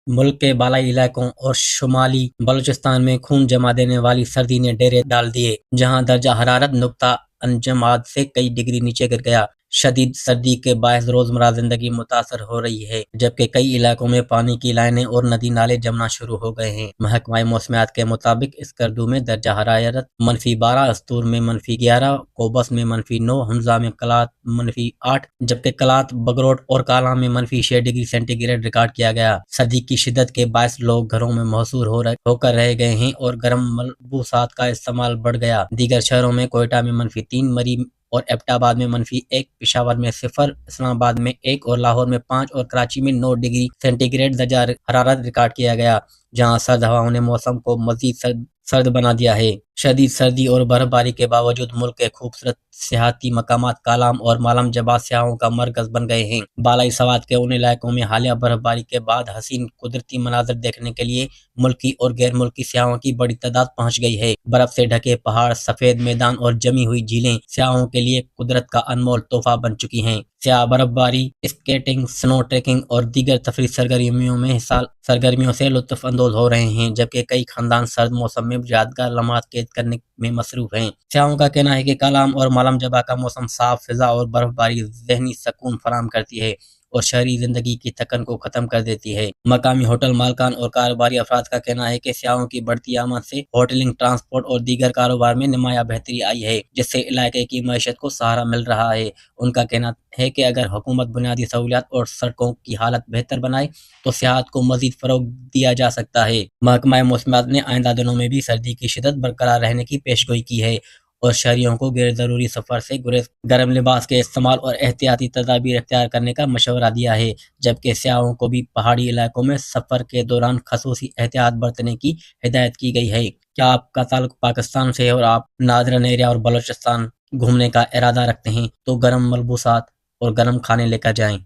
ملک کے بالائی علاقوں اور شمالی بلوچستان میں خون جما دینے والی سردی نے ڈیرے ڈال دیے، جہاں درجہ حرارت نقطہ انجماد سے کئی ڈگری نیچے گر گیا۔ شدید سردی کے باعث روزمرہ زندگی متاثر ہو رہی ہے، جبکہ کئی علاقوں میں پانی کی لائنیں اور ندی نالے جمنا شروع ہو گئے ہیں۔ محکمہ موسمیات کے مطابق اسکردو میں درجہ حرارت -12، استور میں -11، کوبس میں -9، حمزہ میں کلات -8، جبکہ کلات، بگروٹ اور کالام میں -6 ڈگری سینٹی گریڈ ریکارڈ کیا گیا۔ سردی کی شدت کے باعث لوگ گھروں میں محصور ہو کر رہ گئے ہیں اور گرم ملبوسات کا استعمال بڑھ گیا۔ دیگر شہروں میں کوئٹہ میں -3، مری اور ایبٹ آباد میں -1، پشاور میں 0، اسلام آباد میں 1 اور لاہور میں 5 اور کراچی میں 9 ڈگری سینٹی گریڈ درجہ حرارت ریکارڈ کیا گیا، جہاں سرد ہواؤں نے موسم کو مزید سرد بنا دیا ہے۔ شدید سردی اور برف باری کے باوجود ملک کے خوبصورت سیاحتی مقامات کالام اور مالم جبا سیاحوں کا مرکز بن گئے ہیں۔ بالائی سوات کے ان علاقوں میں حالیہ برف باری کے بعد حسین قدرتی مناظر دیکھنے کے لیے ملکی اور غیر ملکی سیاحوں کی بڑی تعداد پہنچ گئی ہے۔ برف سے ڈھکے پہاڑ، سفید میدان اور جمی ہوئی جھیلیں سیاحوں کے لیے قدرت کا انمول تحفہ بن چکی ہیں۔ سیاح برف باری، اسکیٹنگ، سنو ٹریکنگ اور دیگر تفریحی سرگرمیوں سے لطف اندوز ہو رہے ہیں، جبکہ کئی خاندان سرد موسم میں یادگار لمحات قید کرنے میں مصروف ہیں۔ سیاحوں کا کہنا ہے کہ کالام اور مالم جبا کا موسم صاف فضا اور برف باری ذہنی سکون فراہم کرتی ہے اور شہری زندگی کی تھکن کو ختم کر دیتی ہے۔ مقامی ہوٹل مالکان اور کاروباری افراد کا کہنا ہے کہ سیاحوں کی بڑھتی آمد سے ہوٹلنگ، ٹرانسپورٹ اور دیگر کاروبار میں نمایاں بہتری آئی ہے، جس سے علاقے کی معیشت کو سہارا مل رہا ہے۔ ان کا کہنا ہے کہ اگر حکومت بنیادی سہولیات اور سڑکوں کی حالت بہتر بنائے تو سیاحت کو مزید فروغ دیا جا سکتا ہے۔ محکمہ موسمیات نے آئندہ دنوں میں بھی سردی کی شدت برقرار رہنے کی پیشگوئی کی ہے اور شہریوں کو غیر ضروری سفر سے گریز، گرم لباس کے استعمال اور احتیاطی تدابیر اختیار کرنے کا مشورہ دیا ہے، جبکہ سیاحوں کو بھی پہاڑی علاقوں میں سفر کے دوران خصوصی احتیاط برتنے کی ہدایت کی گئی ہے۔ کیا آپ کا تعلق پاکستان سے ہے اور آپ ناردرن ایریا اور بلوچستان گھومنے کا ارادہ رکھتے ہیں تو گرم ملبوسات اور گرم کھانے لے کر جائیں۔